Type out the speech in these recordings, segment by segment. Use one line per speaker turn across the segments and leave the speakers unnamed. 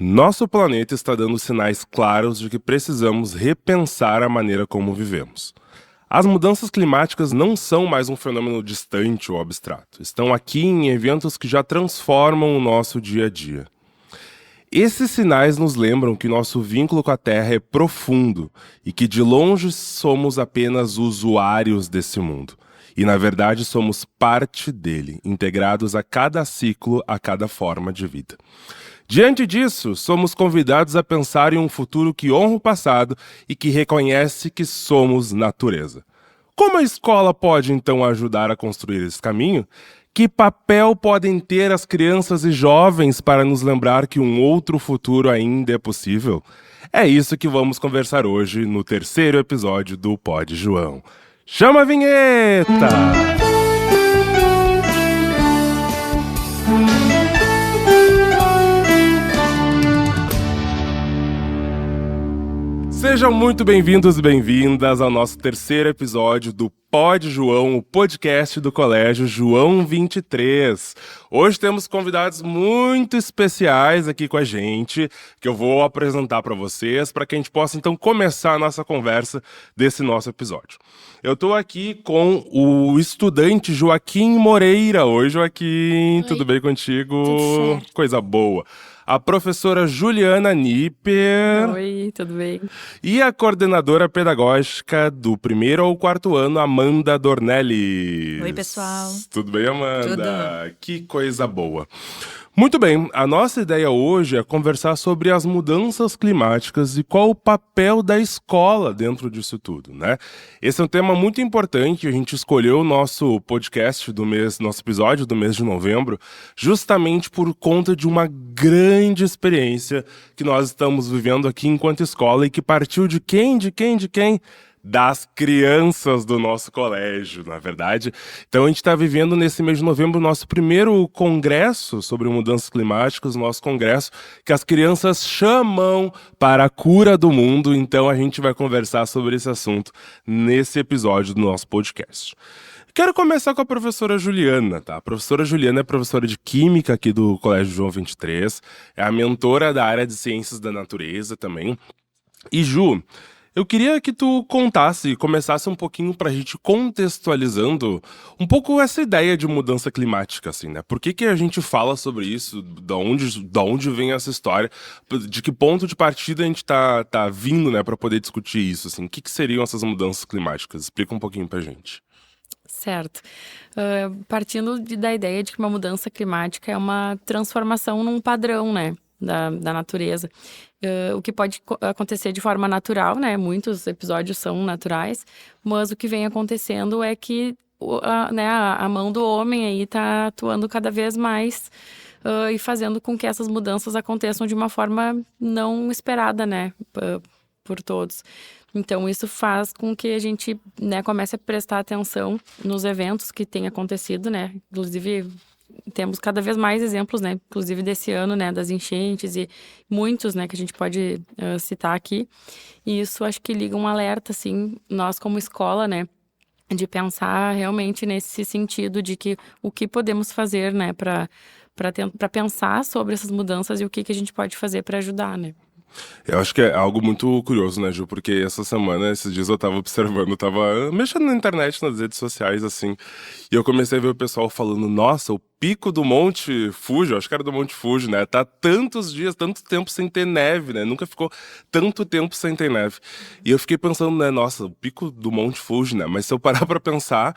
Nosso planeta está dando sinais claros de que precisamos repensar a maneira como vivemos. As mudanças climáticas não são mais um fenômeno distante ou abstrato. Estão aqui em eventos que já transformam o nosso dia a dia. Esses sinais nos lembram que nosso vínculo com a Terra é profundo e que de longe somos apenas usuários desse mundo. E na verdade somos parte dele, integrados a cada ciclo, a cada forma de vida. Diante disso, somos convidados a pensar em um futuro que honra o passado e que reconhece que somos natureza. Como a escola pode então ajudar a construir esse caminho? Que papel podem ter as crianças e jovens para nos lembrar que um outro futuro ainda é possível? É isso que vamos conversar hoje no terceiro episódio do Pod João. Chama a vinheta! Sejam muito bem-vindos e bem-vindas ao nosso terceiro episódio do Pod João, o podcast do Colégio João 23. Hoje temos convidados muito especiais aqui com a gente, que eu vou apresentar para vocês, para que a gente possa então começar a nossa conversa desse nosso episódio. Eu estou aqui com o estudante Joaquim Moreira. Oi, Joaquim,
Oi.
tudo bem contigo?
Tudo certo.
Coisa boa. A professora Juliana Nipper.
Oi, tudo bem?
E a coordenadora pedagógica do primeiro ao quarto ano, Amanda Dornelles.
Oi, pessoal.
Tudo bem, Amanda?
Tudo.
Que coisa boa. Muito bem, a nossa ideia hoje é conversar sobre as mudanças climáticas e qual o papel da escola dentro disso tudo, né? Esse é um tema muito importante, a gente escolheu o nosso podcast do mês, nosso episódio do mês de novembro, justamente por conta de uma grande experiência que nós estamos vivendo aqui enquanto escola e que partiu de quem? Das crianças do nosso colégio, na verdade. Então a gente está vivendo nesse mês de novembro o nosso primeiro congresso sobre mudanças climáticas, o nosso congresso que as crianças chamam para a cura do mundo. Então a gente vai conversar sobre esse assunto nesse episódio do nosso podcast. Quero começar com a professora Juliana, tá? A professora Juliana é professora de Química aqui do Colégio João 23, é a mentora da área de Ciências da Natureza também. E Ju, eu queria que tu começasse um pouquinho pra gente contextualizando um pouco essa ideia de mudança climática, assim, né? Por que a gente fala sobre isso? Da onde vem essa história? De que ponto de partida a gente tá vindo, né, pra poder discutir isso, assim? O que seriam essas mudanças climáticas? Explica um pouquinho pra gente.
Certo. Partindo da ideia de que uma mudança climática é uma transformação num padrão, né, da natureza. O que pode acontecer de forma natural, né? Muitos episódios são naturais, mas o que vem acontecendo é que a mão do homem aí tá atuando cada vez mais e fazendo com que essas mudanças aconteçam de uma forma não esperada, né? Por todos. Então, isso faz com que a gente, né, comece a prestar atenção nos eventos que têm acontecido, né? Inclusive, temos cada vez mais exemplos, né? Inclusive desse ano, né? Das enchentes e muitos, né? Que a gente pode citar aqui. E isso acho que liga um alerta, assim, nós como escola, né? De pensar realmente nesse sentido de que o que podemos fazer, né? Para pensar sobre essas mudanças e o que a gente pode fazer para ajudar, né?
Eu acho que é algo muito curioso, né, Ju? Porque essa semana, esses dias eu tava observando, eu tava mexendo na internet, nas redes sociais, assim, e eu comecei a ver o pessoal falando, nossa, o pico do Monte Fuji, eu acho que era do Monte Fuji, né? Tá tantos dias, tanto tempo sem ter neve, né? Nunca ficou tanto tempo sem ter neve. E eu fiquei pensando, né, nossa, o pico do Monte Fuji, né? Mas se eu parar pra pensar,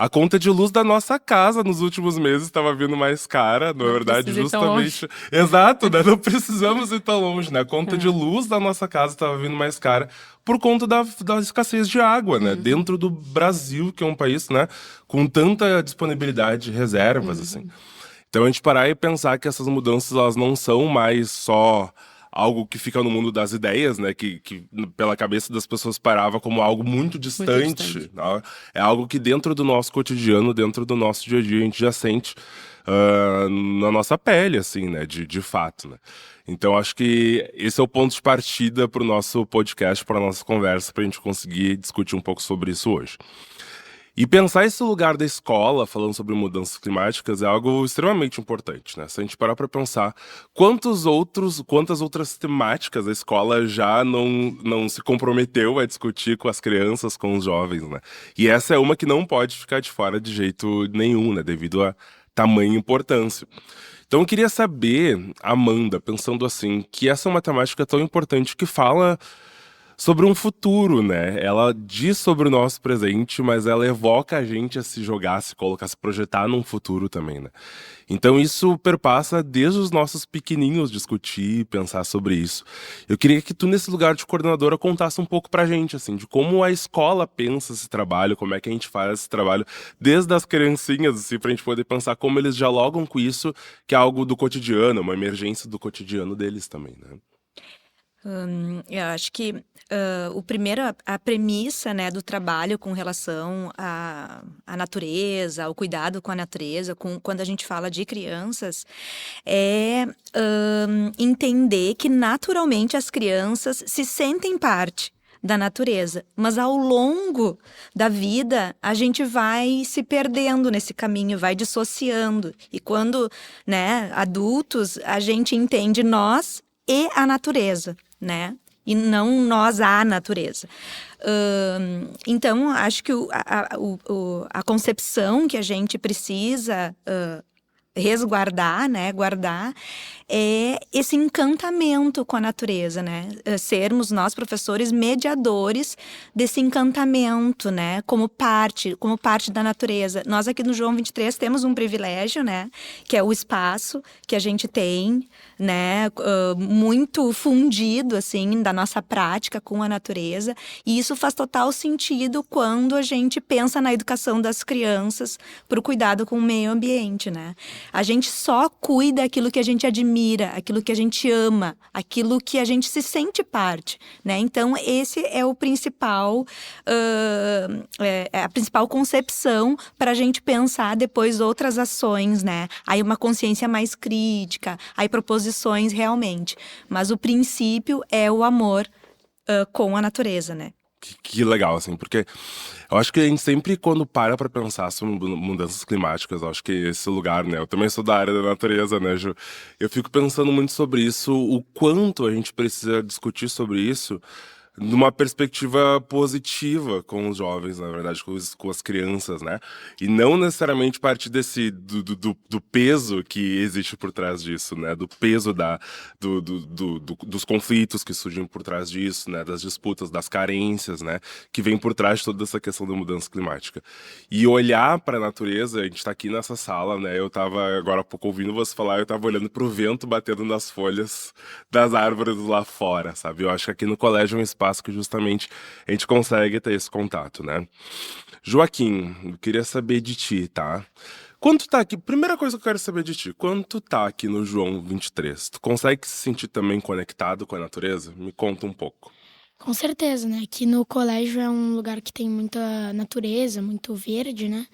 a conta de luz da nossa casa nos últimos meses estava vindo mais cara, na verdade, justamente. Exato, né? Não precisamos ir tão longe, né? A conta de luz da nossa casa estava vindo mais cara por conta da escassez de água, né? Dentro do Brasil, que é um país, né, com tanta disponibilidade de reservas, assim. Então a gente parar e pensar que essas mudanças, elas não são mais só algo que fica no mundo das ideias, né? Que pela cabeça das pessoas parava como algo muito distante. Né? É algo que dentro do nosso cotidiano, dentro do nosso dia a dia, a gente já sente na nossa pele, assim, né? De fato, né? Então acho que esse é o ponto de partida para o nosso podcast, para a nossa conversa, para a gente conseguir discutir um pouco sobre isso hoje. E pensar esse lugar da escola, falando sobre mudanças climáticas, é algo extremamente importante, né? Se a gente parar para pensar quantas outras temáticas a escola já não se comprometeu a discutir com as crianças, com os jovens, né? E essa é uma que não pode ficar de fora de jeito nenhum, né? Devido a tamanha importância. Então eu queria saber, Amanda, pensando assim, que essa é uma temática tão importante que fala sobre um futuro, né? Ela diz sobre o nosso presente, mas ela evoca a gente a se jogar, a se colocar, a se projetar num futuro também, né? Então isso perpassa desde os nossos pequenininhos discutir, pensar sobre isso. Eu queria que tu, nesse lugar de coordenadora, contasse um pouco pra gente, assim, de como a escola pensa esse trabalho, como é que a gente faz esse trabalho, desde as criancinhas, assim, pra gente poder pensar como eles dialogam com isso, que é algo do cotidiano, uma emergência do cotidiano deles também, né?
Eu acho que o primeiro, a premissa, né, do trabalho com relação à natureza, ao cuidado com a natureza, quando a gente fala de crianças, é entender que naturalmente as crianças se sentem parte da natureza, mas ao longo da vida a gente vai se perdendo nesse caminho, vai dissociando. E quando, né, adultos, a gente entende nós e a natureza, né? E não nós a natureza. Então, acho que a concepção que a gente precisa resguardar, né, guardar, é esse encantamento com a natureza, né? Sermos nós, professores, mediadores desse encantamento, né? Como parte da natureza. Nós aqui no João 23 temos um privilégio, né? Que é o espaço que a gente tem, né? Muito fundido, assim, da nossa prática com a natureza. E isso faz total sentido quando a gente pensa na educação das crianças para o cuidado com o meio ambiente, né? A gente só cuida aquilo que a gente admira, aquilo que a gente ama, aquilo que a gente se sente parte, né? Então, esse é o principal, a principal concepção para a gente pensar depois outras ações, né? Aí uma consciência mais crítica, aí proposições realmente. Mas o princípio é o amor com a natureza, né?
Que legal, assim, porque eu acho que a gente sempre, quando para pra pensar sobre mudanças climáticas, eu acho que esse lugar, né? Eu também sou da área da natureza, né, Ju? Eu fico pensando muito sobre isso, o quanto a gente precisa discutir sobre isso numa perspectiva positiva com os jovens, na verdade, com as crianças, né? E não necessariamente partir do peso que existe por trás disso, né? Do peso dos conflitos que surgem por trás disso, né? Das disputas, das carências, né? Que vem por trás de toda essa questão da mudança climática. E olhar para a natureza, a gente tá aqui nessa sala, né? Eu tava agora há pouco ouvindo você falar, eu tava olhando pro vento batendo nas folhas das árvores lá fora, sabe? Eu acho que aqui no colégio é um espaço que justamente a gente consegue ter esse contato, né? Joaquim, eu queria saber de ti, tá? Quando tu tá aqui, primeira coisa que eu quero saber de ti, quando tu tá aqui no João 23, tu consegue se sentir também conectado com a natureza? Me conta um pouco.
Com certeza, né? Aqui no colégio é um lugar que tem muita natureza, muito verde, né?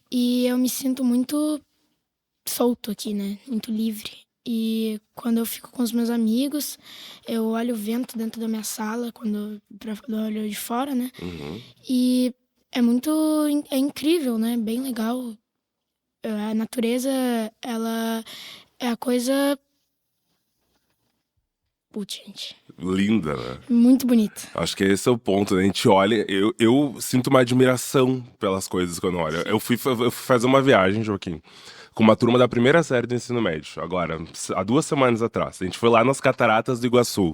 E eu me sinto muito solto aqui, né? Muito livre. E quando eu fico com os meus amigos, eu olho o vento dentro da minha sala, quando eu olho de fora, né?
Uhum.
E é incrível, né? Bem legal. A natureza, ela é a coisa... Putz, gente.
Linda, né?
Muito bonita.
Acho que esse é o ponto, né? A gente olha, eu sinto uma admiração pelas coisas quando eu olho. Eu fui fazer uma viagem, Joaquim, com uma turma da primeira série do ensino médio, agora, há 2 semanas atrás. A gente foi lá nas Cataratas do Iguaçu.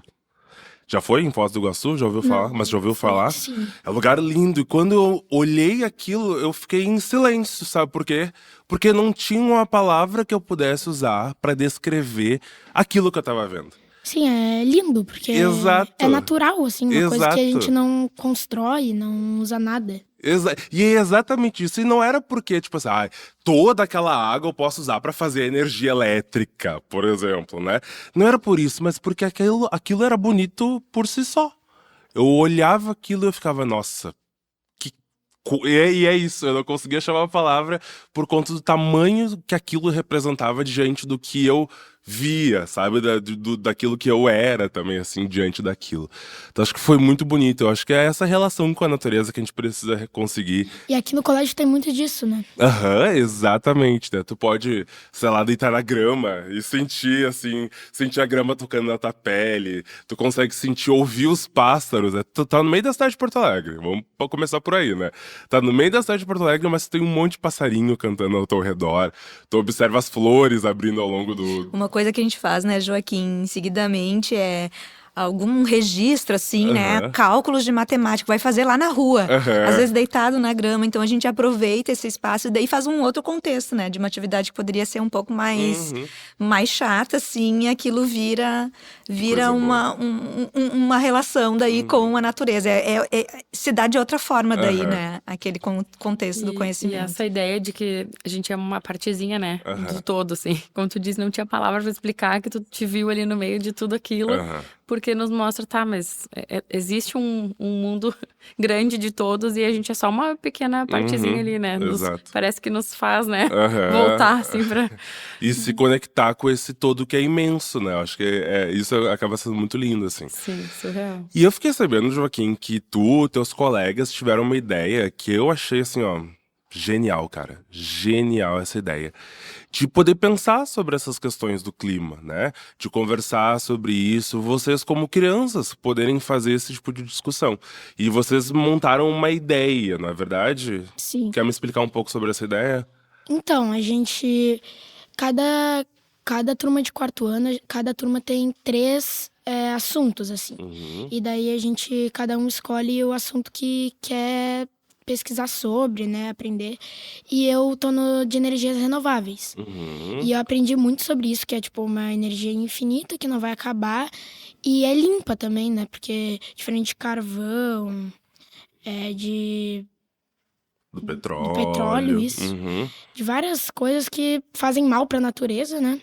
Já foi em Foz do Iguaçu? Já ouviu falar? Mas já ouviu falar?
Sim.
É um lugar lindo. E quando eu olhei aquilo, eu fiquei em silêncio, sabe por quê? Porque não tinha uma palavra que eu pudesse usar pra descrever aquilo que eu tava vendo.
Sim, é lindo, porque
Exato.
é natural, assim, uma coisa que a
Exato.
gente não constrói, não usa nada.
E é exatamente isso. E não era porque, tipo assim, toda aquela água eu posso usar pra fazer energia elétrica, por exemplo, né? Não era por isso, mas porque aquilo era bonito por si só. Eu olhava aquilo e eu ficava, nossa, e é isso, eu não conseguia chamar a palavra por conta do tamanho que aquilo representava diante do que eu via, sabe? Daquilo que eu era também, assim, diante daquilo. Então acho que foi muito bonito. Eu acho que é essa relação com a natureza que a gente precisa conseguir.
E aqui no colégio tem muito disso, né?
Aham, exatamente, né? Tu pode, sei lá, deitar na grama e sentir, assim, sentir a grama tocando na tua pele. Tu consegue sentir, ouvir os pássaros, né? Tu tá no meio da cidade de Porto Alegre, vamos começar por aí, né? Tá no meio da cidade de Porto Alegre, mas tem um monte de passarinho cantando ao teu redor. Tu observa as flores abrindo ao longo do...
Uma coisa que a gente faz, né, Joaquim, seguidamente é algum registro, assim, né,
Aham.
cálculos de matemática, vai fazer lá na rua,
Aham.
às vezes deitado na grama, então a gente aproveita esse espaço e daí faz um outro contexto, né, de uma atividade que poderia ser um pouco mais,
Uhum.
mais chata, assim, e aquilo vira
Coisa
uma relação daí com a natureza, se dá de outra forma daí,
Aham.
né, aquele contexto do
E
conhecimento.
essa ideia de que a gente é uma partezinha, né,
Aham.
do todo, assim. Como tu disse, não tinha palavra pra explicar que tu te viu ali no meio de tudo aquilo.
Aham.
Porque nos mostra, tá, mas existe um mundo grande de todos e a gente é só uma pequena partezinha
Uhum.
ali, né?
Exato.
Parece que nos faz, né?
Aham.
Voltar, assim, pra...
E se conectar com esse todo que é imenso, né? Eu acho que isso acaba sendo muito lindo, assim.
Sim, surreal.
E eu fiquei sabendo, Joaquim, que tu, teus colegas tiveram uma ideia que eu achei assim, ó, genial, cara. Genial essa ideia. De poder pensar sobre essas questões do clima, né? De conversar sobre isso, vocês como crianças poderem fazer esse tipo de discussão. E vocês montaram uma ideia, não é verdade?
Sim.
Quer me explicar um pouco sobre essa ideia?
Então, a gente... Cada turma de quarto ano, cada turma tem 3 assuntos, assim.
Uhum.
E daí cada um escolhe o assunto que quer pesquisar sobre, né, aprender. E eu tô no de energias renováveis.
Uhum.
E eu aprendi muito sobre isso, que é tipo uma energia infinita que não vai acabar. E é limpa também, né, porque diferente de carvão, de
Do petróleo.
petróleo, isso.
Uhum.
De várias coisas que fazem mal para a natureza, né?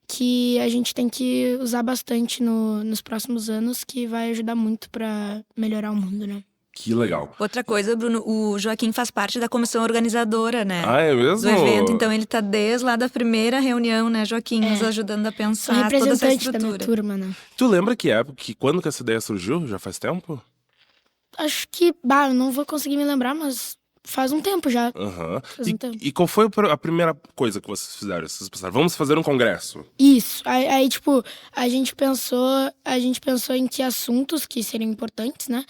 Que a gente tem que usar bastante nos próximos anos, que vai ajudar muito para melhorar o mundo, né?
Que legal.
Outra coisa, Bruno, o Joaquim faz parte da comissão organizadora, né?
Ah, é mesmo?
Do evento, então ele tá desde lá da primeira reunião, né, Joaquim, nos ajudando a
Sou
pensar toda essa
representante da minha
estrutura.
turma, né?
Tu lembra quando que essa ideia surgiu? Já faz tempo?
Acho que, eu não vou conseguir me lembrar, mas faz um tempo já.
Aham.
Faz um tempo.
E qual foi a primeira coisa que vocês fizeram? Vocês pensaram, vamos fazer um congresso.
Isso. Aí, tipo, a gente pensou em que assuntos que seriam importantes, né?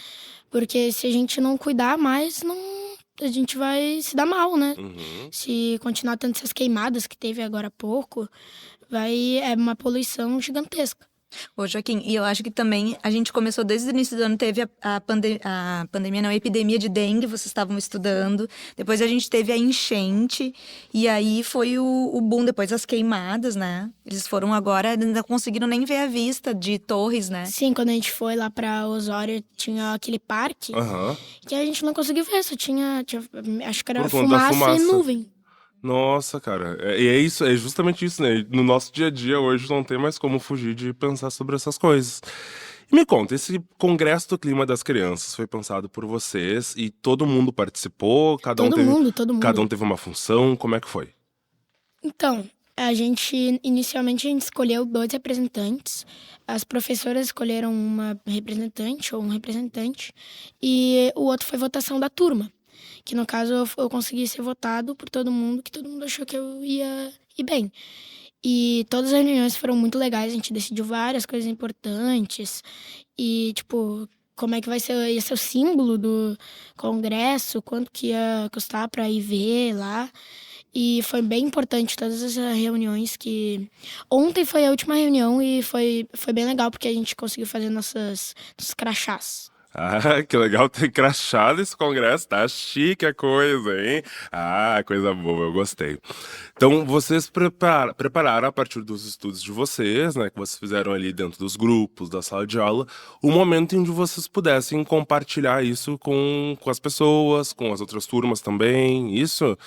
Porque se a gente não cuidar mais, a gente vai se dar mal, né?
Uhum.
Se continuar tendo essas queimadas que teve agora há pouco, é uma poluição gigantesca.
Ô, Joaquim, e eu acho que também a gente começou desde o início do ano, teve a pandemia, não, a epidemia de dengue, vocês estavam estudando. Depois a gente teve a enchente, e aí foi o boom, depois as queimadas, né? Eles foram agora, ainda conseguiram nem ver a vista de Torres, né?
Sim, quando a gente foi lá pra Osório, tinha aquele parque
Aham.
que a gente não conseguiu ver, só tinha acho que era
Por conta da
fumaça e
fumaça.
nuvem.
Nossa, cara. E é isso, é justamente isso, né? No nosso dia a dia hoje não tem mais como fugir de pensar sobre essas coisas. E me conta, esse Congresso do Clima das Crianças foi pensado por vocês e todo mundo participou? Cada
Todo mundo.
Cada um teve uma função? Como é que foi?
Então, inicialmente a gente escolheu 2 representantes. As professoras escolheram uma representante ou um representante. E o outro foi votação da turma. Que no caso eu consegui ser votado por todo mundo, que todo mundo achou que eu ia ir bem. E todas as reuniões foram muito legais, a gente decidiu várias coisas importantes. E, tipo, como é que ia ser o símbolo do congresso, quanto que ia custar pra ir ver lá. E foi bem importante todas as reuniões que... Ontem foi a última reunião e foi bem legal, porque a gente conseguiu fazer nossos crachás.
Ah, que legal ter crachado esse congresso, tá chique a coisa, hein? Ah, coisa boa, eu gostei. Então, vocês prepararam a partir dos estudos de vocês, né, que vocês fizeram ali dentro dos grupos, da sala de aula, o momento em que vocês pudessem compartilhar isso com as pessoas, com as outras turmas também, isso?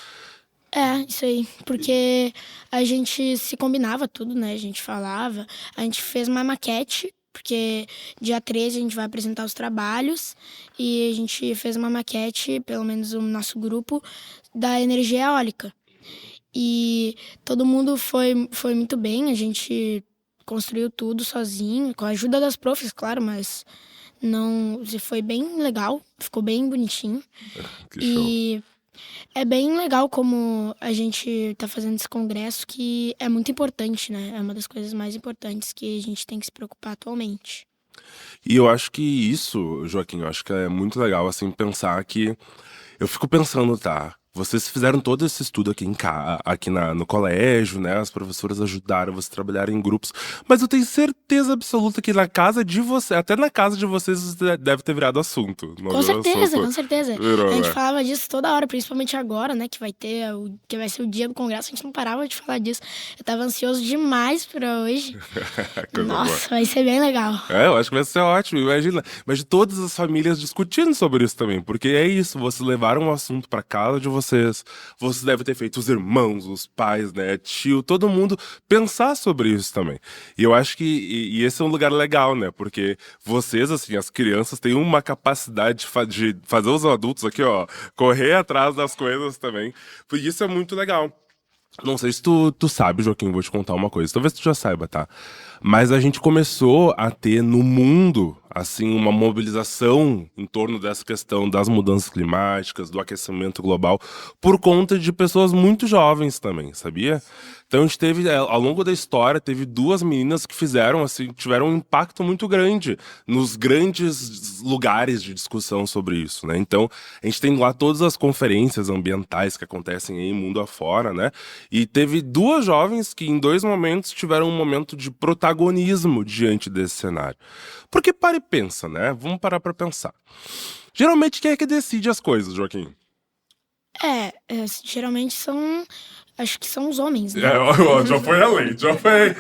Isso aí, porque a gente se combinava tudo, né, a gente falava, a gente fez uma maquete, porque dia 13 a gente vai apresentar os trabalhos e a gente fez uma maquete, pelo menos o nosso grupo, da energia eólica. E todo mundo foi muito bem, a gente construiu tudo sozinho, com a ajuda das profs, claro, mas não, foi bem legal, ficou bem bonitinho.
Que show.
E é bem legal como a gente tá fazendo esse congresso, que é muito importante, né? É uma das coisas mais importantes que a gente tem que se preocupar atualmente.
E eu acho que isso, Joaquim, eu acho que é muito legal, assim, pensar que... Eu fico pensando, tá? Vocês fizeram todo esse estudo aqui no colégio, né? As professoras ajudaram você a trabalhar em grupos. Mas eu tenho certeza absoluta que na casa de vocês, até na casa de vocês, deve ter virado assunto. Não
Com
virou
certeza,
assunto?
com certeza.
Virou,
A gente
né?
falava disso toda hora, principalmente agora, né? Que vai ser o dia do congresso, a gente não parava de falar disso. Eu tava ansioso demais pra hoje.
Coisa boa.
Nossa, vai ser bem legal.
Eu acho que vai ser ótimo. Imagina todas as famílias discutindo sobre isso também, porque é isso, vocês levaram o assunto pra casa de vocês devem ter feito os irmãos, os pais, né, tio, todo mundo pensar sobre isso também. E eu acho que e esse é um lugar legal, né, porque vocês, assim, as crianças têm uma capacidade de fazer os adultos aqui, ó, correr atrás das coisas também. Por isso é muito legal. Não sei se tu sabe, Joaquim, vou te contar uma coisa. Talvez tu já saiba, tá? Mas a gente começou a ter no mundo, assim, uma mobilização em torno dessa questão das mudanças climáticas, do aquecimento global, por conta de pessoas muito jovens também, sabia? Então a gente teve, ao longo da história, teve 2 meninas que fizeram, assim, tiveram um impacto muito grande nos grandes lugares de discussão sobre isso, né? Então, a gente tem lá todas as conferências ambientais que acontecem aí mundo afora, né? E teve 2 jovens que em 2 momentos tiveram um momento de protagonismo diante desse cenário. Porque para e pensa, né? Vamos parar pra pensar. Geralmente quem é que decide as coisas, Joaquim?
Geralmente acho que são os homens, né?
Já foi além, já foi.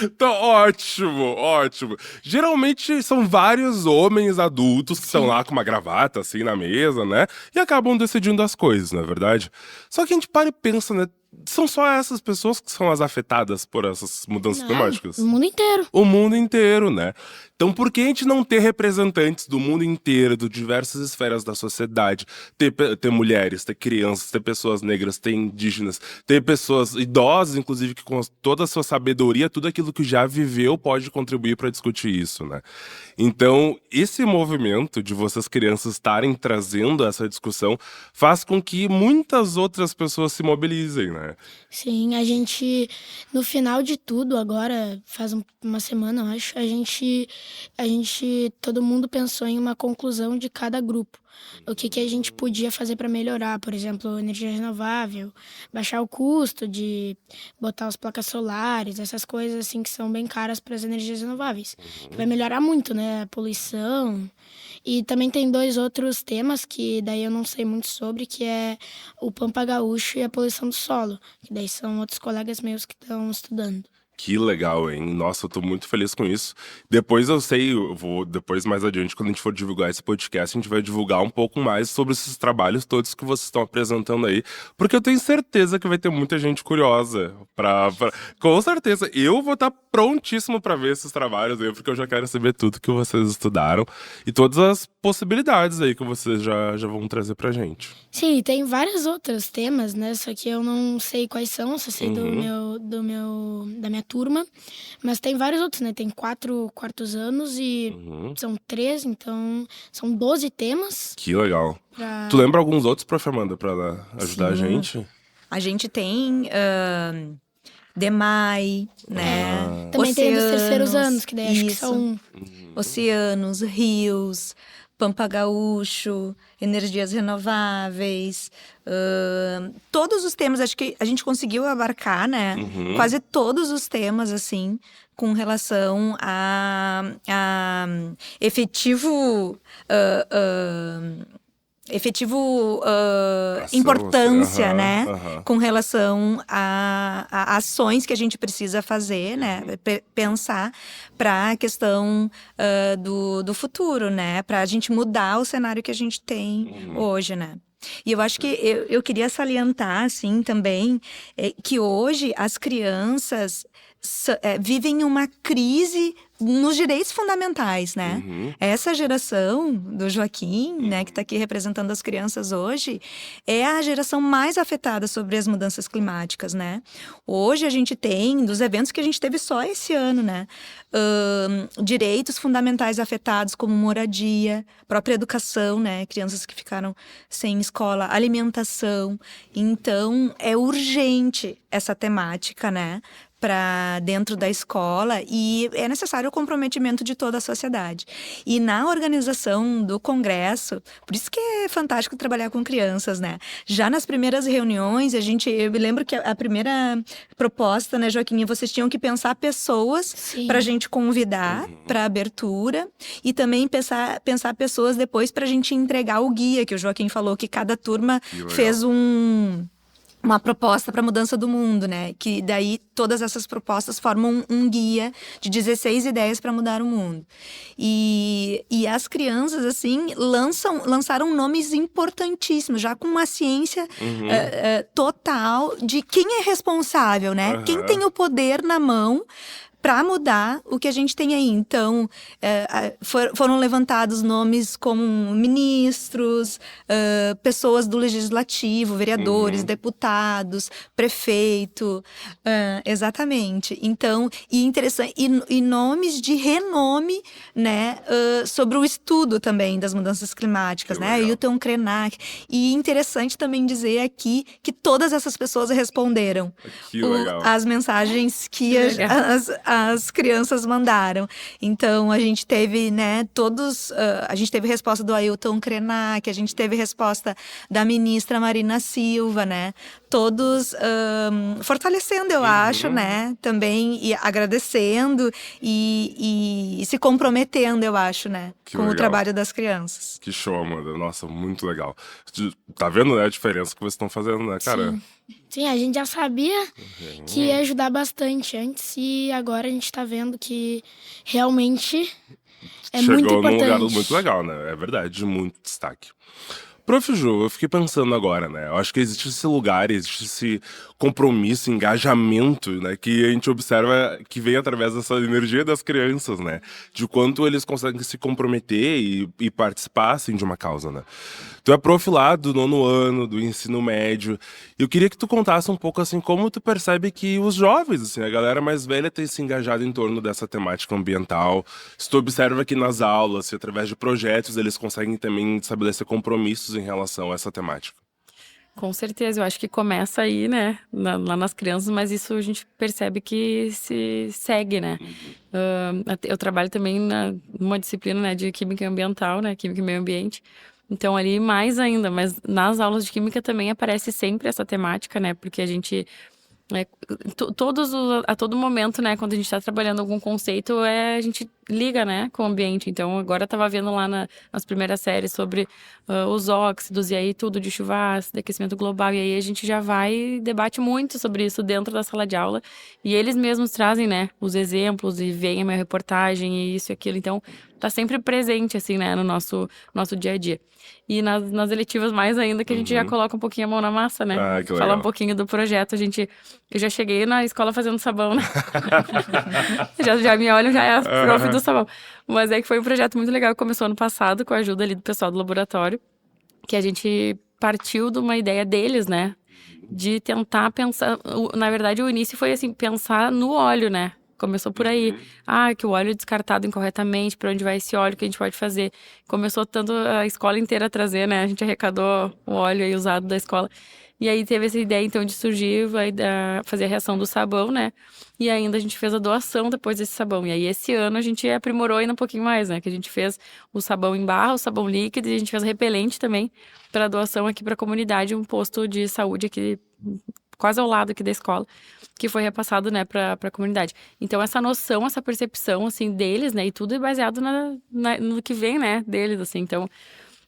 Então, ótimo, ótimo. Geralmente são vários homens adultos que estão lá com uma gravata, assim, na mesa, né? E acabam decidindo as coisas, não é verdade? Só que a gente para e pensa, né? São só essas pessoas que são as afetadas por essas mudanças climáticas?
O mundo inteiro.
O mundo inteiro, né? Então, por que a gente não ter representantes do mundo inteiro, de diversas esferas da sociedade? Ter mulheres, ter crianças, ter pessoas negras, ter indígenas, ter pessoas idosas, inclusive, que com toda a sua sabedoria, tudo aquilo que já viveu pode contribuir para discutir isso, né? Então, esse movimento de vocês crianças estarem trazendo essa discussão faz com que muitas outras pessoas se mobilizem, né?
Sim, a gente, no final de tudo, agora, faz uma semana, eu acho, todo mundo pensou em uma conclusão de cada grupo. O que a gente podia fazer para melhorar, por exemplo, energia renovável, baixar o custo de botar as placas solares, essas coisas assim que são bem caras para as energias renováveis. Que vai melhorar muito, né? A poluição. E também tem 2 outros temas que daí eu não sei muito sobre, que é o Pampa Gaúcho e a poluição do solo, que daí são outros colegas meus que estão estudando.
Que legal, hein? Nossa, eu tô muito feliz com isso. Depois depois mais adiante, quando a gente for divulgar esse podcast, a gente vai divulgar um pouco mais sobre esses trabalhos todos que vocês estão apresentando aí, porque eu tenho certeza que vai ter muita gente curiosa com certeza. Eu vou estar prontíssimo para ver esses trabalhos aí, porque eu já quero saber tudo que vocês estudaram e todas as possibilidades aí que vocês já vão trazer pra gente.
Sim, tem vários outros temas, né? Só que eu não sei quais são, só sei da minha turma. Mas tem vários outros, né? Tem 4 quartos anos e são 3, então são 12 temas.
Que legal. Tu lembra alguns outros, prof. Amanda, pra ajudar a gente?
A gente tem DEMAI, né?
Também tem dos terceiros
Oceanos,
anos, que daí acho que são...
Oceanos, rios, Pampa Gaúcho, energias renováveis, todos os temas, acho que a gente conseguiu abarcar, né? Quase todos os temas, assim, com relação a efetivo importância, né? Com relação a ações que a gente precisa fazer, né? Pensar para a questão do futuro, né? Para a gente mudar o cenário que a gente tem hoje, né? E eu acho que eu queria salientar, assim, também, que hoje as crianças vivem uma crise nos direitos fundamentais, né? Essa geração do Joaquim, né, que está aqui representando as crianças hoje, é a geração mais afetada sobre as mudanças climáticas, né? Hoje a gente tem, dos eventos que a gente teve só esse ano, né? Direitos fundamentais afetados, como moradia, própria educação, né? Crianças que ficaram sem escola, alimentação. Então, é urgente essa temática, né? Para dentro da escola, e é necessário o comprometimento de toda a sociedade. E na organização do congresso, por isso que é fantástico trabalhar com crianças, né? Já nas primeiras reuniões, eu me lembro que a primeira proposta, né, Joaquim, vocês tinham que pensar pessoas para a gente convidar para abertura, e também pensar pessoas depois para a gente entregar o guia, que o Joaquim falou que cada turma fez uma proposta para a mudança do mundo, né? Que daí todas essas propostas formam um guia de 16 ideias para mudar o mundo. E as crianças, assim, lançaram nomes importantíssimos, já com uma ciência total de quem é responsável, né? Quem tem o poder na mão para mudar o que a gente tem aí. Então, foram levantados nomes como ministros, pessoas do legislativo, vereadores, deputados, prefeito, exatamente. Então, e interessante, e nomes de renome, né, sobre o estudo também das mudanças climáticas, né? Ailton Krenak. E interessante também dizer aqui que todas essas pessoas responderam as mensagens que as crianças mandaram. Então, a gente teve, né, a gente teve resposta do Ailton Krenak, a gente teve resposta da ministra Marina Silva, né? Todos fortalecendo, eu acho, né? Também, e agradecendo e se comprometendo, eu acho, né? Com o trabalho das crianças.
Que show, Amanda. Nossa, muito legal. Tá vendo, né, a diferença que vocês estão fazendo, né, cara?
Sim, a gente já sabia que ia ajudar bastante antes, e agora a gente tá vendo que realmente é muito
Chegou num
importante.
lugar muito legal, né? É verdade, de muito destaque. Prof. Ju, eu fiquei pensando agora, né? Eu acho que existe esse lugar, existe esse compromisso, engajamento, né? Que a gente observa que vem através dessa energia das crianças, né? De quanto eles conseguem se comprometer e participar, assim, de uma causa, né? Tu é prof lá do 9º ano, do ensino médio. Eu queria que tu contasse um pouco, assim, como tu percebe que os jovens, assim, a galera mais velha tem se engajado em torno dessa temática ambiental. Se tu observa que nas aulas, se através de projetos, eles conseguem também estabelecer compromissos em relação a essa temática.
Com certeza, eu acho que começa aí, né, lá nas crianças, mas isso a gente percebe que se segue, né. Eu trabalho também numa disciplina, né, de química ambiental, né, química e meio ambiente, então ali mais ainda, mas nas aulas de química também aparece sempre essa temática, né, porque a gente... a todo momento, né, quando a gente está trabalhando algum conceito, a gente liga, né, com o ambiente. Então, agora eu tava vendo lá nas primeiras séries sobre os óxidos, e aí tudo de chuva ácida, aquecimento global, e aí a gente já vai e debate muito sobre isso dentro da sala de aula, e eles mesmos trazem, né, os exemplos, e veem a minha reportagem, e isso e aquilo. Então, tá sempre presente, assim, né, no nosso dia a dia. E nas eletivas mais ainda, que a gente já coloca um pouquinho a mão na massa, né?
Ah, que legal.
Falar um pouquinho do projeto. Eu já cheguei na escola fazendo sabão, né? já me olham, já é a prof do sabão. Mas é que foi um projeto muito legal que começou ano passado, com a ajuda ali do pessoal do laboratório, que a gente partiu de uma ideia deles, né? De tentar pensar... Na verdade, o início foi assim, pensar no óleo, né? Começou por aí. Que o óleo é descartado incorretamente, para onde vai esse óleo, que a gente pode fazer. Começou tanto a escola inteira a trazer, né? A gente arrecadou o óleo aí usado da escola. E aí teve essa ideia, então, de surgir, fazer a reação do sabão, né? E ainda a gente fez a doação depois desse sabão. E aí esse ano a gente aprimorou ainda um pouquinho mais, né? Que a gente fez o sabão em barra, o sabão líquido, e a gente fez repelente também para doação aqui para a comunidade, um posto de saúde aqui, quase ao lado aqui da escola, que foi repassado, né, para a comunidade. Então, essa noção, essa percepção, assim, deles, né, e tudo é baseado no que vem, né, deles, assim. Então,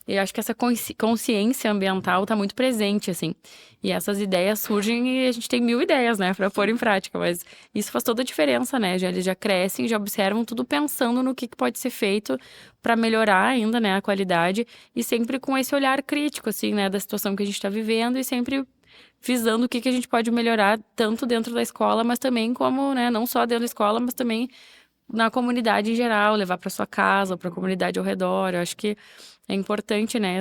eu acho que essa consciência ambiental tá muito presente, assim. E essas ideias surgem, e a gente tem 1000 ideias, né, para pôr em prática. Mas isso faz toda a diferença, né? Eles já crescem, já observam tudo pensando no que pode ser feito para melhorar ainda, né, a qualidade. E sempre com esse olhar crítico, assim, né, da situação que a gente tá vivendo, e sempre visando o que a gente pode melhorar tanto dentro da escola, mas também como, né, não só dentro da escola, mas também na comunidade em geral, levar para sua casa ou para a comunidade ao redor. Eu acho que é importante, né,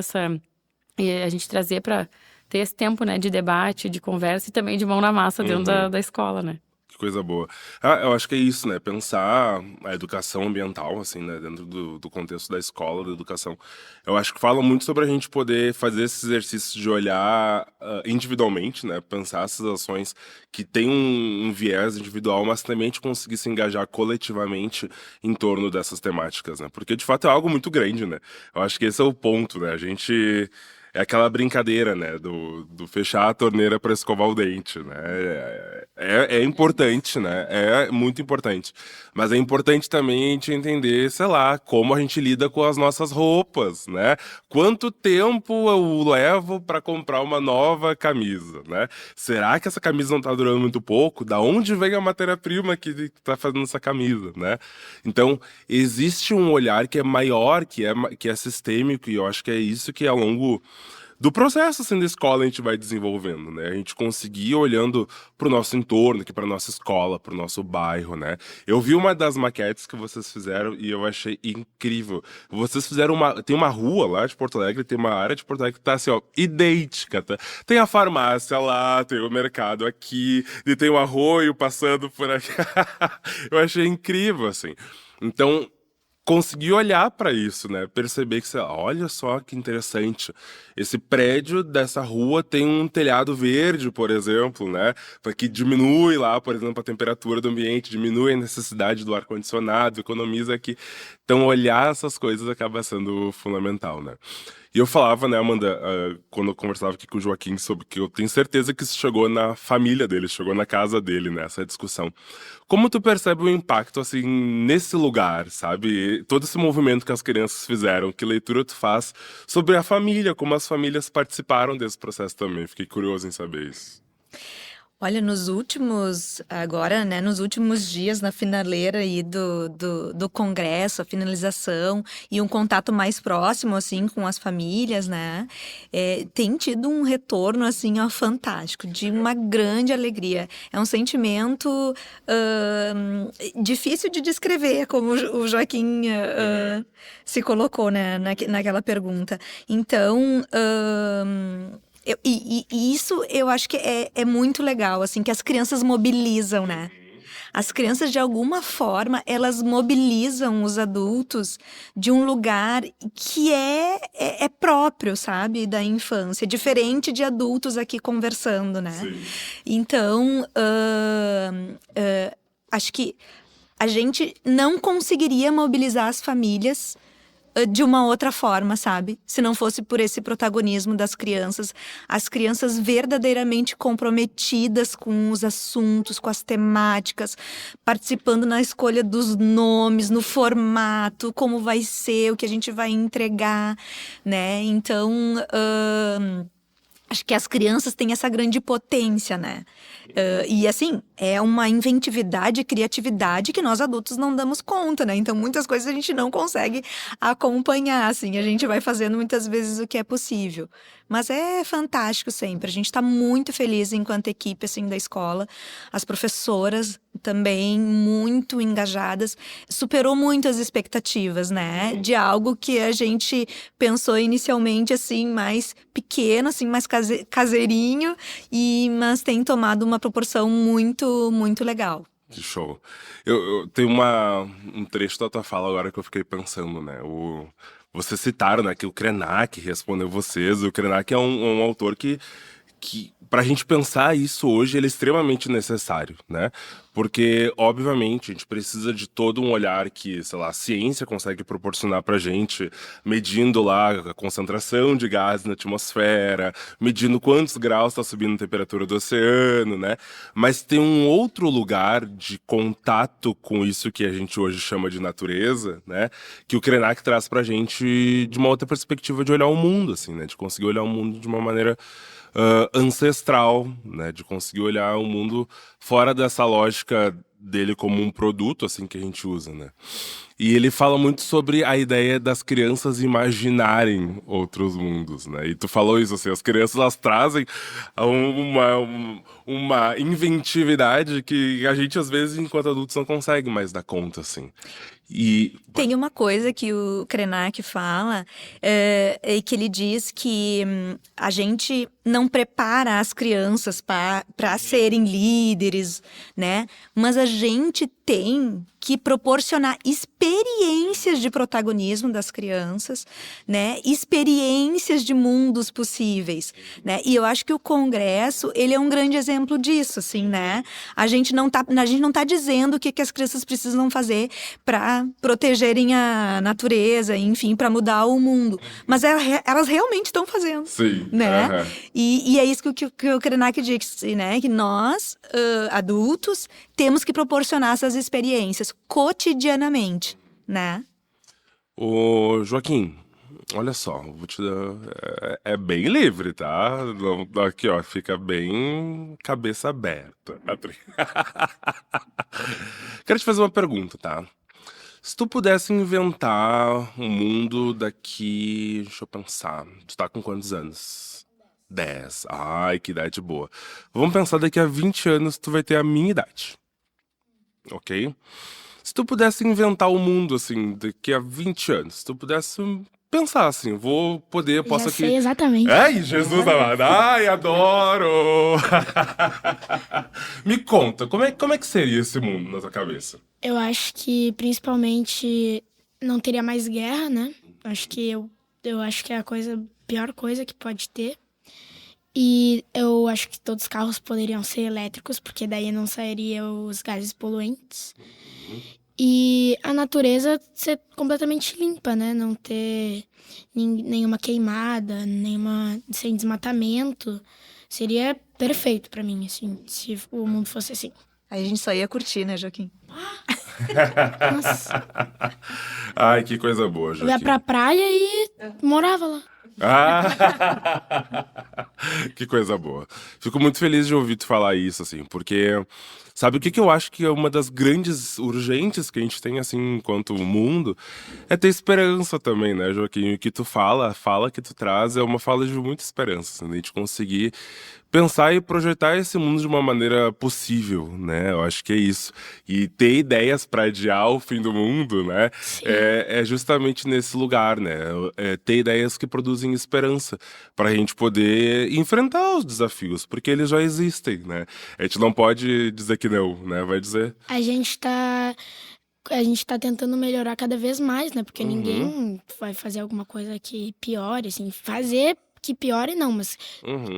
e a gente trazer para ter esse tempo, né, de debate, de conversa e também de mão na massa dentro da escola, né?
Que coisa boa. Eu acho que é isso, né? Pensar a educação ambiental, assim, né? Dentro do contexto da escola, da educação. Eu acho que fala muito sobre a gente poder fazer esses exercícios de olhar individualmente, né? Pensar essas ações que têm um viés individual, mas também a gente conseguir se engajar coletivamente em torno dessas temáticas, né? Porque, de fato, é algo muito grande, né? Eu acho que esse é o ponto, né? A gente... É aquela brincadeira, né, do fechar a torneira para escovar o dente, né? É importante, né? É muito importante. Mas é importante também a gente entender, sei lá, como a gente lida com as nossas roupas, né? Quanto tempo eu levo para comprar uma nova camisa, né? Será que essa camisa não tá durando muito pouco? Da onde vem a matéria-prima que tá fazendo essa camisa, né? Então, existe um olhar que é maior, que é sistêmico, e eu acho que é isso que ao longo do processo assim da escola a gente vai desenvolvendo, né? A gente conseguir olhando para o nosso entorno, aqui para nossa escola, para o nosso bairro, né? Eu vi uma das maquetes que vocês fizeram e eu achei incrível. Vocês fizeram tem uma rua lá de Porto Alegre, tem uma área de Porto Alegre que tá assim, ó, idêntica, tá? Tem a farmácia lá, tem o mercado aqui, e tem o arroio passando por aqui. Eu achei incrível, assim. Então, conseguir olhar para isso, né? Perceber que, sei lá, olha só que interessante. Esse prédio dessa rua tem um telhado verde, por exemplo, né? Que diminui lá, por exemplo, a temperatura do ambiente, diminui a necessidade do ar-condicionado, economiza aqui. Então, olhar essas coisas acaba sendo fundamental, né? E eu falava, né, Amanda, quando eu conversava aqui com o Joaquim, sobre que eu tenho certeza que isso chegou na família dele, chegou na casa dele, né, essa discussão. Como tu percebe o impacto, assim, nesse lugar, sabe? Todo esse movimento que as crianças fizeram, que leitura tu faz sobre a família, como as famílias participaram desse processo também. Fiquei curioso em saber isso.
Olha, agora, né, nos últimos dias, na finaleira aí do congresso, a finalização e um contato mais próximo, assim, com as famílias, né, tem tido um retorno, assim, ó, fantástico, de uma grande alegria. É um sentimento difícil de descrever, como o Joaquim se colocou, né, naquela pergunta. Então, e isso eu acho que é muito legal, assim, que as crianças mobilizam, né? As crianças, de alguma forma, elas mobilizam os adultos de um lugar que é próprio, sabe? Da infância, diferente de adultos aqui conversando, né?
Sim.
Então, acho que a gente não conseguiria mobilizar as famílias de uma outra forma, sabe? Se não fosse por esse protagonismo das crianças, as crianças verdadeiramente comprometidas com os assuntos, com as temáticas, participando na escolha dos nomes, no formato, como vai ser, o que a gente vai entregar, né? Então, acho que as crianças têm essa grande potência, né? E assim, é uma inventividade e criatividade que nós adultos não damos conta, né? Então, muitas coisas a gente não consegue acompanhar, assim. A gente vai fazendo muitas vezes o que é possível. Mas é fantástico sempre. A gente está muito feliz enquanto equipe, assim, da escola. As professoras também muito engajadas. Superou muito as expectativas, né? De algo que a gente pensou inicialmente, assim, mais pequeno, assim, mais caseirinho. Mas tem tomado uma proporção muito, muito legal.
Que show. Eu tenho um trecho da tua fala agora que eu fiquei pensando, né? Vocês citaram, né, que o Krenak respondeu vocês. O Krenak é um autor que pra gente pensar isso hoje, ele é extremamente necessário, né? Porque, obviamente, a gente precisa de todo um olhar que, sei lá, a ciência consegue proporcionar pra gente, medindo lá a concentração de gases na atmosfera, medindo quantos graus está subindo a temperatura do oceano, né? Mas tem um outro lugar de contato com isso que a gente hoje chama de natureza, né? Que o Krenak traz pra gente de uma outra perspectiva de olhar o mundo, assim, né? De conseguir olhar o mundo de uma maneira ancestral, né, de conseguir olhar o mundo fora dessa lógica dele como um produto, assim, que a gente usa, né. E ele fala muito sobre a ideia das crianças imaginarem outros mundos, né? E tu falou isso, assim, as crianças elas trazem uma inventividade que a gente, às vezes, enquanto adultos, não consegue mais dar conta, assim. E
Tem uma coisa que o Krenak fala, que ele diz que a gente não prepara as crianças para serem líderes, né? Mas a gente tem que proporcionar experiências de protagonismo das crianças, né? Experiências de mundos possíveis, né? E eu acho que o Congresso, ele é um grande exemplo disso, assim, né? A gente não tá dizendo o que as crianças precisam fazer para protegerem a natureza, enfim, para mudar o mundo. Mas elas realmente estão fazendo.
sim,
Né?
aham.
E é isso que o Krenak disse, né? Que nós, adultos, temos que proporcionar essas experiências cotidianamente, né?
Ô, Joaquim, olha só, vou te dar. É bem livre, tá? Aqui, ó, fica bem cabeça aberta. Quero te fazer uma pergunta, tá? Se tu pudesse inventar um mundo daqui. Deixa eu pensar. Tu tá com quantos anos? 10. Ai, que idade boa. Vamos pensar daqui a 20 anos tu vai ter a minha idade. Ok? Se tu pudesse inventar o mundo, assim, daqui a 20 anos, se tu pudesse pensar assim, posso
Já
aqui.
sei exatamente.
Ai, Jesus amado. Ai, adoro! Me conta, como é que seria esse mundo na tua cabeça?
Eu acho que principalmente não teria mais guerra, né? Eu acho que é a pior coisa que pode ter. E eu acho que todos os carros poderiam ser elétricos, porque daí não sairiam os gases poluentes. E a natureza ser completamente limpa, né? Não ter nenhuma queimada, sem desmatamento. Seria perfeito pra mim, assim, se o mundo fosse assim.
Aí a gente só ia curtir, né, Joaquim?
Nossa,
Ai, que coisa boa,
eu ia
Joaquim.
pra praia e morava lá.
Ah! Que coisa boa. Fico muito feliz de ouvir tu falar isso, assim, porque sabe o que que eu acho que é uma das grandes urgentes que a gente tem, assim, enquanto mundo, é ter esperança também, né, Joaquim? O que tu fala, a fala que tu traz é uma fala de muita esperança, assim, de a gente conseguir pensar e projetar esse mundo de uma maneira possível, né? Eu acho que é isso. E ter ideias para adiar o fim do mundo, né? É justamente nesse lugar, né? É ter ideias que produzem esperança para a gente poder enfrentar os desafios, porque eles já existem, né? A gente não pode dizer que não, né? Vai dizer.
A gente tá tentando melhorar cada vez mais, né? Porque ninguém vai fazer alguma coisa que piore, assim. Fazer que piore não, mas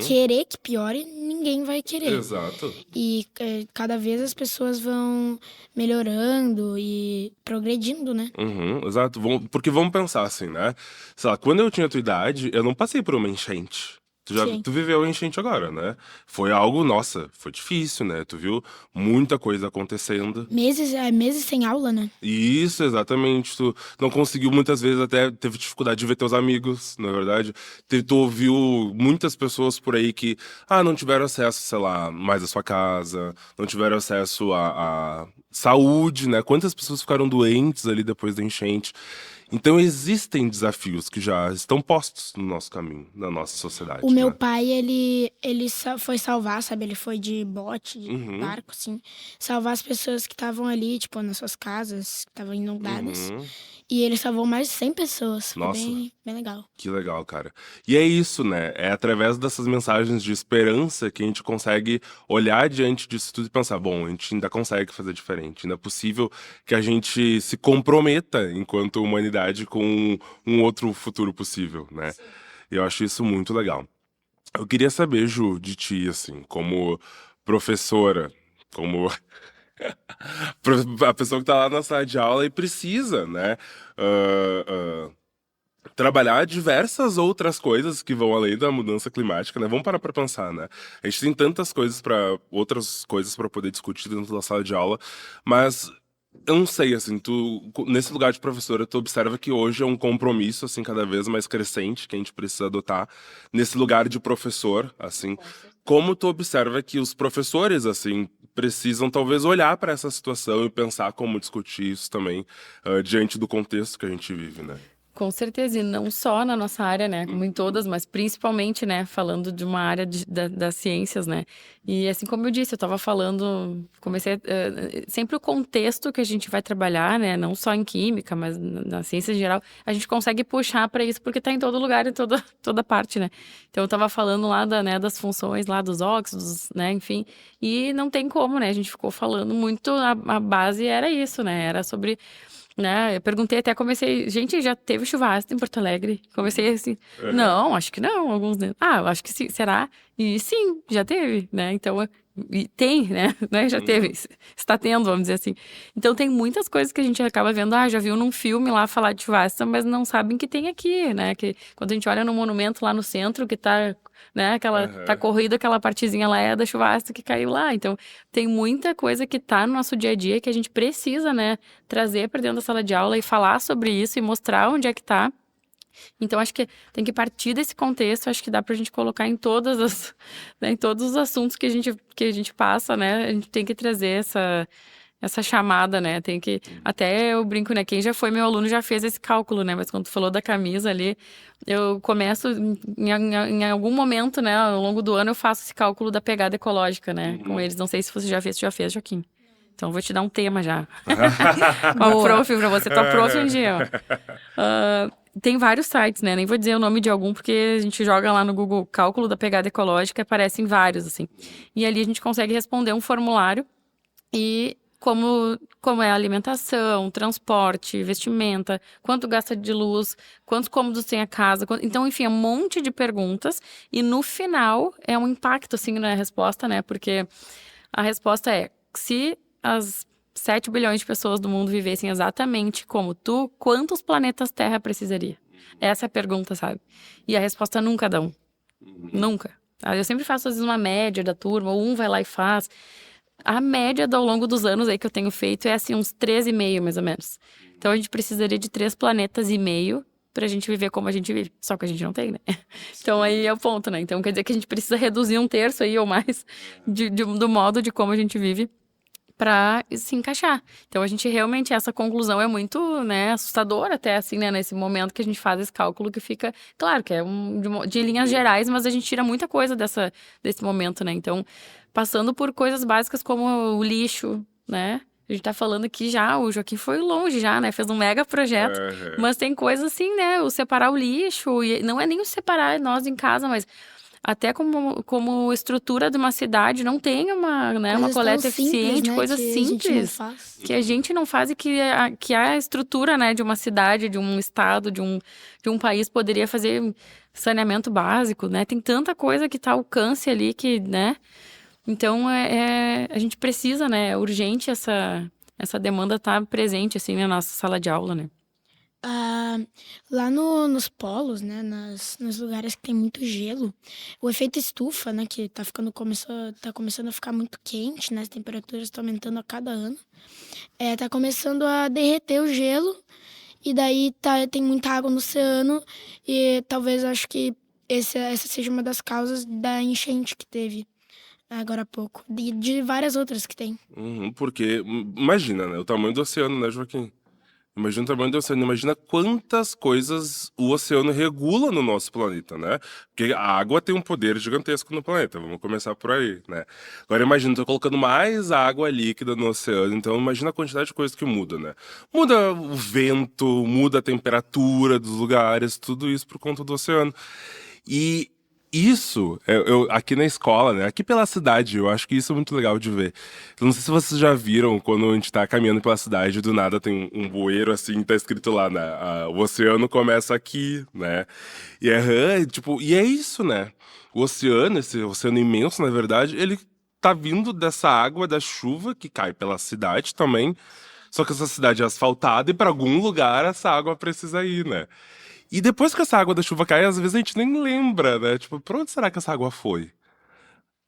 querer que piore, ninguém vai querer.
Exato.
E cada vez as pessoas vão melhorando e progredindo, né?
Exato. Porque vamos pensar assim, né? Sei lá, quando eu tinha a tua idade, eu não passei por uma enchente.
Sim.
Tu viveu a enchente agora, né? Foi algo, nossa, foi difícil, né? Tu viu muita coisa acontecendo.
Meses sem aula, né?
Isso, exatamente. Tu não conseguiu muitas vezes, até teve dificuldade de ver teus amigos, na verdade. Tu ouviu muitas pessoas por aí que, não tiveram acesso, sei lá, mais à sua casa, não tiveram acesso à saúde, né? Quantas pessoas ficaram doentes ali depois da enchente. Então existem desafios que já estão postos no nosso caminho, na nossa sociedade.
O meu
né?
pai, ele foi salvar, sabe? Ele foi de bote, de barco, assim. Salvar as pessoas que estavam ali, tipo, nas suas casas, que estavam inundadas. E ele salvou mais de 100 pessoas. Foi
Nossa.
bem legal.
Que legal, cara. E é isso, né? É através dessas mensagens de esperança que a gente consegue olhar diante disso tudo e pensar, bom, a gente ainda consegue fazer diferente. Ainda é possível que a gente se comprometa enquanto humanidade com um outro futuro possível, né? Eu acho isso muito legal. Eu queria saber, Ju, de ti, assim, como professora, como a pessoa que tá lá na sala de aula e precisa, né? Trabalhar diversas outras coisas que vão além da mudança climática, né? Vamos parar pra pensar, né? A gente tem tantas coisas outras coisas pra poder discutir dentro da sala de aula, mas eu não sei, assim, nesse lugar de professora, tu observa que hoje é um compromisso, assim, cada vez mais crescente que a gente precisa adotar nesse lugar de professor, assim. Como tu observa que os professores, assim, precisam talvez olhar para essa situação e pensar como discutir isso também diante do contexto que a gente vive, né?
Com certeza, e não só na nossa área, né, como em todas, mas principalmente, né, falando de uma área das ciências, né, e assim como eu disse, eu estava falando, sempre o contexto que a gente vai trabalhar, né, não só em química, mas na ciência em geral, a gente consegue puxar para isso porque está em todo lugar, em toda parte, né, então eu estava falando lá das funções lá dos óxidos, né, enfim, e não tem como, né, a gente ficou falando muito, a base era isso, né, era sobre... Né? Eu perguntei, até comecei, gente, já teve churrasco em Porto Alegre? Comecei assim, não, acho que não, alguns, né? Eu acho que sim, será? E sim, já teve, né? Então, e tem, né? Já teve, está tendo, vamos dizer assim. Então, tem muitas coisas que a gente acaba vendo, já viu num filme lá falar de churrasco, mas não sabem que tem aqui, né? Que quando a gente olha no monumento lá no centro, que tá, né, tá corrido, aquela partezinha lá é da churrasco que caiu lá. Então, tem muita coisa que tá no nosso dia a dia que a gente precisa, né, trazer para dentro da sala de aula e falar sobre isso e mostrar onde é que tá. Então, acho que tem que partir desse contexto, acho que dá pra gente colocar em né, em todos os assuntos que a gente passa, né? A gente tem que trazer essa chamada, né? Tem que... Até eu brinco, né? Quem já foi meu aluno já fez esse cálculo, né? Mas quando tu falou da camisa ali, eu começo, em algum momento, né? Ao longo do ano, eu faço esse cálculo da pegada ecológica, né? Com eles. Não sei se você já fez, Joaquim. Então, eu vou te dar um tema já. Uma prof pra você. Tua prof um dia, ó. Tem vários sites, né? Nem vou dizer o nome de algum, porque a gente joga lá no Google cálculo da pegada ecológica, aparecem vários, assim. E ali a gente consegue responder um formulário e como é a alimentação, transporte, vestimenta, quanto gasta de luz, quantos cômodos tem a casa. Então, enfim, é um monte de perguntas. E no final é um impacto, assim, na resposta, né? Porque a resposta é, se as 7 bilhões de pessoas do mundo vivessem exatamente como tu, quantos planetas Terra precisaria? Essa é a pergunta, sabe? E a resposta nunca dá um. Nunca. Eu sempre faço, às vezes, uma média da turma, ou um vai lá e faz. A média ao longo dos anos aí que eu tenho feito é, assim, uns 13,5, mais ou menos. Então, a gente precisaria de 3,5 planetas pra gente viver como a gente vive. Só que a gente não tem, né? Então, aí é o ponto, né? Então, quer dizer que a gente precisa reduzir 1/3 aí, ou mais, do modo de como a gente vive, para se encaixar. Então, a gente realmente, essa conclusão é muito, né, assustadora até, assim, né, nesse momento que a gente faz esse cálculo que fica, claro, que é de linhas gerais, mas a gente tira muita coisa desse momento, né? Então, passando por coisas básicas como o lixo, né? A gente tá falando aqui já, o Joaquim foi longe já, né? Fez um mega projeto, mas tem coisas assim, né? O separar o lixo, e não é nem o separar nós em casa, mas... Até como estrutura de uma cidade não tem uma coleta eficiente,
né,
coisas simples que a gente não faz e que a estrutura, né, de uma cidade, de um estado, de um país poderia fazer saneamento básico, né? Tem tanta coisa que tá ao alcance ali que, né? Então, a gente precisa, né? É urgente essa demanda estar presente, assim, na nossa sala de aula, né?
Lá nos polos, né, nos lugares que tem muito gelo, o efeito estufa, né, que tá começando a ficar muito quente, né, as temperaturas estão aumentando a cada ano, tá começando a derreter o gelo, e daí tem muita água no oceano, e talvez acho que essa seja uma das causas da enchente que teve agora há pouco, de várias outras que tem.
Porque, imagina, né, o tamanho do oceano, né, Joaquim? Imagina o tamanho do oceano, imagina quantas coisas o oceano regula no nosso planeta, né? Porque a água tem um poder gigantesco no planeta, vamos começar por aí, né? Agora imagina, tô colocando mais água líquida no oceano, então imagina a quantidade de coisas que muda, né? Muda o vento, muda a temperatura dos lugares, tudo isso por conta do oceano. E isso, aqui na escola, né? Aqui pela cidade, eu acho que isso é muito legal de ver. Eu não sei se vocês já viram, quando a gente tá caminhando pela cidade, do nada tem um bueiro assim, tá escrito lá, né? O oceano começa aqui, né? E é isso, né? O oceano, esse oceano imenso, na verdade, ele tá vindo dessa água da chuva que cai pela cidade também. Só que essa cidade é asfaltada e para algum lugar essa água precisa ir, né? E depois que essa água da chuva cai, às vezes a gente nem lembra, né? Tipo, pra onde será que essa água foi?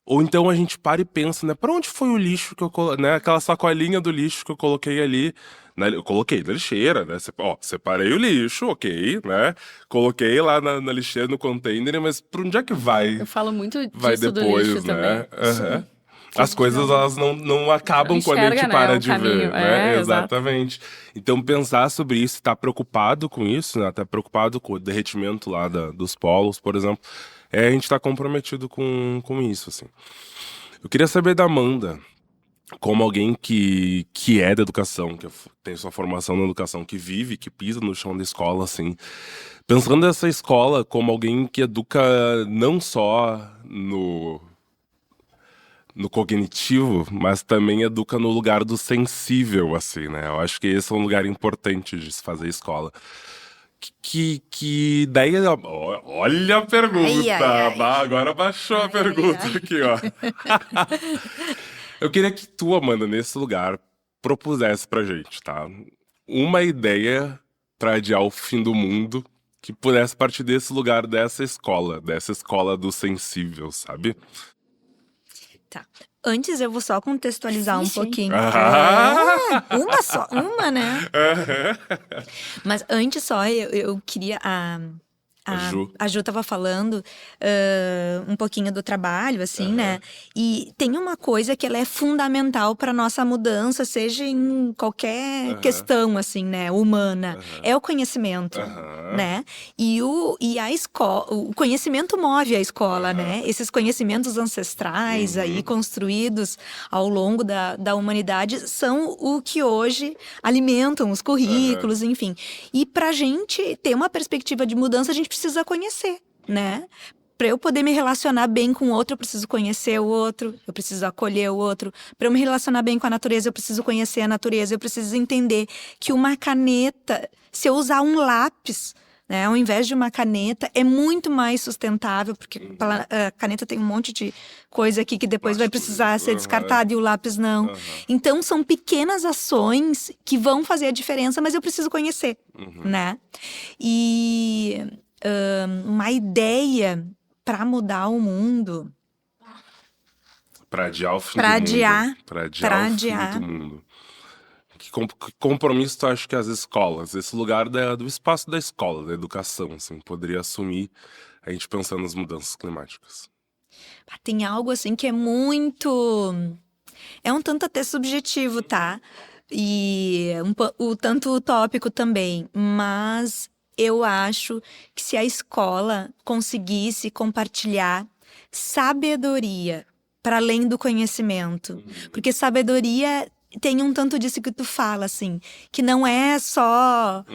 Ou então a gente para e pensa, né? Pra onde foi o lixo que eu coloquei, né? Aquela sacolinha do lixo que eu coloquei ali, né? Eu coloquei na lixeira, né? Separei o lixo, ok, né? Coloquei lá na lixeira, no container, mas pra onde é que vai?
Eu falo muito
Vai
disso
depois,
do lixo
né?
também.
as coisas elas não acabam
Não
quando a gente
enxerga, né,
para
o
de
caminho.
ver, né?
É, exato.
Exatamente. Então pensar sobre isso, estar preocupado com isso, né? Estar preocupado com o derretimento lá dos polos, por exemplo, a gente está comprometido com isso, assim. Eu queria saber da Amanda, como alguém que é da educação, que tem sua formação na educação, que vive, que pisa no chão da escola, assim. Pensando nessa escola como alguém que educa não só no cognitivo, mas também educa no lugar do sensível, assim, né? Eu acho que esse é um lugar importante de se fazer escola. Que ideia... Olha a pergunta!
Ai, ai, ai.
Agora baixou a pergunta
ai.
aqui, ó. Eu queria que tu, Amanda, nesse lugar, propusesse pra gente, tá? Uma ideia pra adiar o fim do mundo que pudesse partir desse lugar, dessa escola do sensível, sabe?
Tá. Antes eu vou só contextualizar
Difícil,
um
hein?
pouquinho.
Ah!
Uma só, uma, né?
Aham.
Mas antes só, eu queria. A Ju tava falando um pouquinho do trabalho, assim, né? E tem uma coisa que ela é fundamental para nossa mudança, seja em qualquer questão, assim, né? Humana. É o conhecimento, né? E a escola, o conhecimento move a escola, né? Esses conhecimentos ancestrais aí, construídos ao longo da humanidade, são o que hoje alimentam os currículos, enfim. E pra gente ter uma perspectiva de mudança, a gente precisa conhecer, né? Para eu poder me relacionar bem com o outro, eu preciso conhecer o outro, eu preciso acolher o outro. Para eu me relacionar bem com a natureza, eu preciso conhecer a natureza, eu preciso entender que uma caneta, se eu usar um lápis, né, ao invés de uma caneta, é muito mais sustentável, porque a caneta tem um monte de coisa aqui que depois vai precisar ser descartada e o lápis não. Então, são pequenas ações que vão fazer a diferença, mas eu preciso conhecer, né? E uma ideia para mudar o mundo.
Para adiar o fim
Pra
do
adiar,
mundo. Para adiar o fim do mundo. Que compromisso tu acha que as escolas, esse lugar do espaço da escola, da educação, assim, poderia assumir a gente pensando nas mudanças climáticas?
Tem algo assim que é muito... É um tanto até subjetivo, tá? E o tanto utópico também. Mas eu acho que se a escola conseguisse compartilhar sabedoria para além do conhecimento, porque sabedoria tem um tanto disso que tu fala, assim, que não é só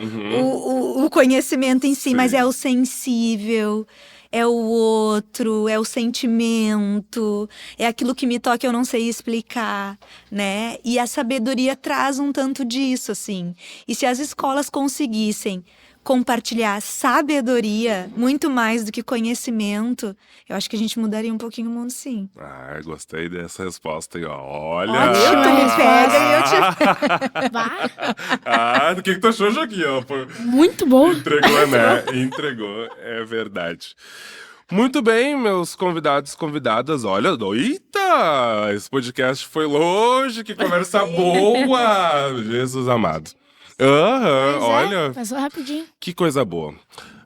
o conhecimento em si, mas é o sensível, é o outro, é o sentimento, é aquilo que me toca e eu não sei explicar, né? E a sabedoria traz um tanto disso, assim. E se as escolas conseguissem compartilhar sabedoria muito mais do que conhecimento, eu acho que a gente mudaria um pouquinho o mundo, sim.
Ah, gostei dessa resposta aí, ó. Olha!
Ótima
Tu me
resposta.
pega e eu te...
Ah, do que tu achou, Joaquim?
Muito bom.
Entregou, né? Entregou, é verdade. Muito bem, meus convidados e convidadas. Olha, eita! Esse podcast foi longe, que conversa boa! Jesus amado. Olha,
Passou rapidinho.
que coisa boa.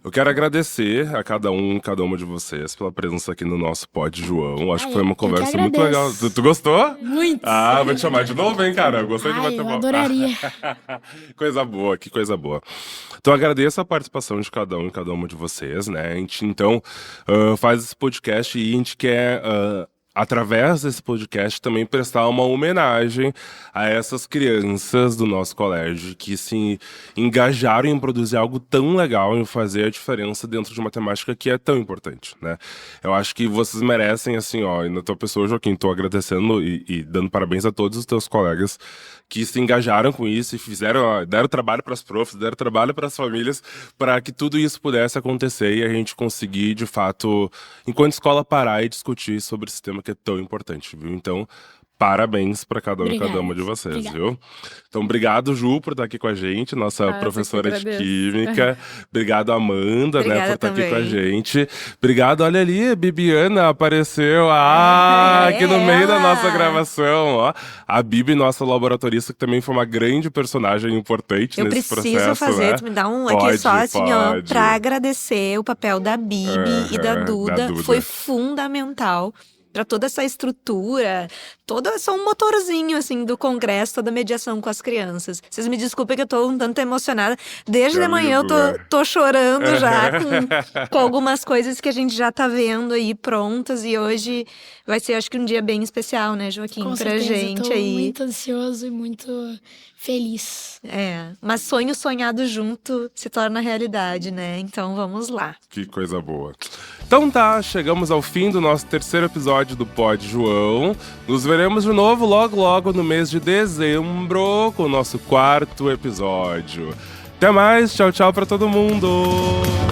Eu quero agradecer a cada uma de vocês pela presença aqui no nosso Pod João. Acho que foi uma
eu que
conversa muito legal.
agradeço.
Tu gostou?
Muito.
Ah, vou te chamar de novo, hein, cara? Eu gostei de bater
eu
papo.
adoraria.
Coisa boa, que coisa boa. Então, agradeço a participação de cada um e cada uma de vocês, né? A gente, então, faz esse podcast e a gente quer... através desse podcast, também prestar uma homenagem a essas crianças do nosso colégio que se engajaram em produzir algo tão legal, em fazer a diferença dentro de uma temática que é tão importante, né? Eu acho que vocês merecem, assim, ó, e na tua pessoa, Joaquim, tô agradecendo e dando parabéns a todos os teus colegas que se engajaram com isso e deram trabalho para as profs, deram trabalho para as famílias, para que tudo isso pudesse acontecer e a gente conseguir, de fato, enquanto escola, parar e discutir sobre esse tema que é tão importante, viu? Então, parabéns para cada um e cada uma de vocês, viu? Então, obrigado, Ju, por estar aqui com a gente, nossa professora de Química. Obrigado, Amanda, né, por estar aqui com a gente. Obrigado, olha ali, a Bibiana apareceu aqui no meio da nossa gravação, ó. A Bibi, nossa laboratorista, que também foi uma grande personagem importante nesse processo.
Eu preciso fazer,
né?
tu me dá um
Pode,
aqui só assim, ó,
pode.
pra agradecer o papel da Bibi e da Duda. Foi fundamental para toda essa estrutura, sou um motorzinho, assim, do congresso, toda a mediação com as crianças. Vocês me desculpem que eu tô um tanto emocionada. Desde de manhã eu tô chorando já com algumas coisas que a gente já tá vendo aí prontas. E hoje vai ser, acho que, um dia bem especial, né, Joaquim?
Com
pra
certeza,
gente
tô
aí.
muito ansioso e muito feliz.
Mas sonho sonhado junto se torna realidade, né? Então vamos lá.
Que coisa boa. Então tá, chegamos ao fim do nosso terceiro episódio do Pod João. Nos veremos de novo logo no mês de dezembro com o nosso quarto episódio. Até mais, tchau pra todo mundo!